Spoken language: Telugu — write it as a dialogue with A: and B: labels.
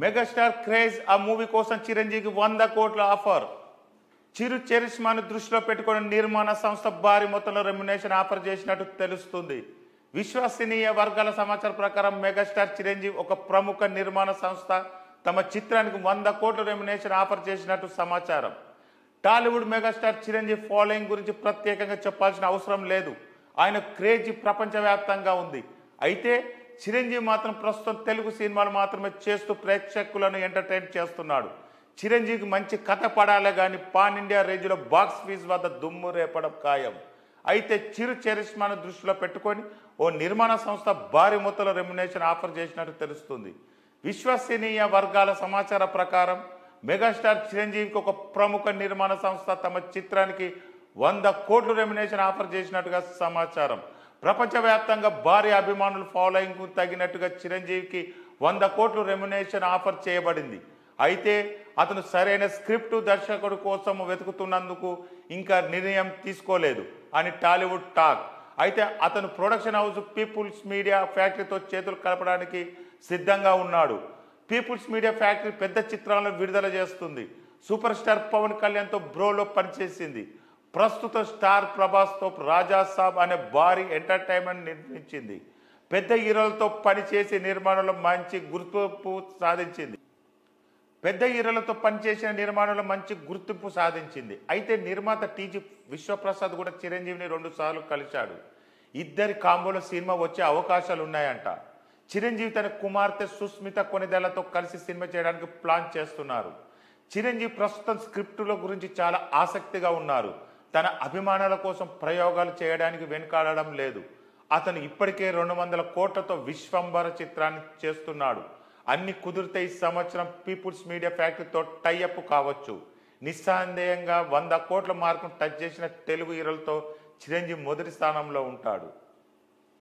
A: మెగాస్టార్ క్రేజ్ ఆ మూవీ కోసం చిరంజీవికి 100 కోట్ల ఆఫర్. చిరు చరిష్మాను దృష్టిలో పెట్టుకుని నిర్మాణ సంస్థ భారీ మొత్తంలో రెమ్యునేషన్ ఆఫర్ చేసినట్టు తెలుస్తుంది. విశ్వసనీయ వర్గాల సమాచారం ప్రకారం మెగాస్టార్ చిరంజీవి ఒక ప్రముఖ నిర్మాణ సంస్థ తమ చిత్రానికి 100 కోట్ల రెమ్యునేషన్ ఆఫర్ చేసినట్టు సమాచారం. టాలీవుడ్ మెగాస్టార్ చిరంజీవి ఫాలోయింగ్ గురించి ప్రత్యేకంగా చెప్పాల్సిన అవసరం లేదు. ఆయన క్రేజ్ ప్రపంచవ్యాప్తంగా ఉంది. అయితే చిరంజీవి మాత్రం ప్రస్తుతం తెలుగు సినిమాలు మాత్రమే చేస్తూ ప్రేక్షకులను ఎంటర్టైన్ చేస్తున్నాడు. చిరంజీవికి మంచి కథ పడాలే కానీ పాన్ ఇండియా రేంజ్లో బాక్స్ ఫీజ్ వద్ద దుమ్ము రేపడం ఖాయం. అయితే చిరు చరిష్మాను దృష్టిలో పెట్టుకొని ఓ నిర్మాణ సంస్థ భారీ మొత్తంలో రెమ్యునేషన్ ఆఫర్ చేసినట్టు తెలుస్తుంది. విశ్వసనీయ వర్గాల సమాచారం ప్రకారం మెగాస్టార్ చిరంజీవికి ఒక ప్రముఖ నిర్మాణ సంస్థ తమ చిత్రానికి 100 కోట్ల రెమ్యునేషన్ ఆఫర్ చేసినట్టుగా సమాచారం. ప్రపంచవ్యాప్తంగా భారీ అభిమానుల ఫాలోయింగ్కు తగినట్టుగా చిరంజీవికి 100 కోట్ల రెమ్యునేషన్ ఆఫర్ చేయబడింది. అయితే అతను సరైన స్క్రిప్ట్ దర్శకుడు కోసం వెతుకుతున్నందుకు ఇంకా నిర్ణయం తీసుకోలేదు అని టాలీవుడ్ టాక్. అయితే అతను ప్రొడక్షన్ హౌస్ పీపుల్స్ మీడియా ఫ్యాక్టరీతో చేతులు కలపడానికి సిద్ధంగా ఉన్నాడు. పీపుల్స్ మీడియా ఫ్యాక్టరీ పెద్ద చిత్రాలను విడుదల చేస్తుంది. సూపర్ స్టార్ పవన్ కళ్యాణ్తో బ్రోలో పనిచేసింది. ప్రస్తుత స్టార్ ప్రభాస్తో రాజా సాబ్ అనే భారీ ఎంటర్టైన్మెంట్ నిర్మించింది. పెద్ద హీరోలతో పనిచేసి నిర్మాణంలో మంచి గుర్తింపు సాధించింది. అయితే నిర్మాత టీజీ విశ్వప్రసాద్ కూడా చిరంజీవిని 2 సార్లు కలిశాడు. ఇద్దరి కాంబోలో సినిమా వచ్చే అవకాశాలు ఉన్నాయంట. చిరంజీవి తన కుమార్తె సుస్మిత కొనిదెలతో కలిసి సినిమా చేయడానికి ప్లాన్ చేస్తున్నారు. చిరంజీవి ప్రస్తుతం స్క్రిప్టుల గురించి చాలా ఆసక్తిగా ఉన్నారు. తన అభిమానుల కోసం ప్రయోగాలు చేయడానికి వెనుకాడడం లేదు. అతను ఇప్పటికే 200 కోట్లతో విశ్వంబర చిత్రాన్ని చేస్తున్నాడు. అన్ని కుదిరితే ఈ సంవత్సరం పీపుల్స్ మీడియా ఫ్యాక్టరీతో టైఅప్ కావచ్చు. నిస్సందేహంగా 100 కోట్ల మార్కును టచ్ చేసిన తెలుగు హీరోలతో చిరంజీవి మొదటి స్థానంలో ఉంటాడు.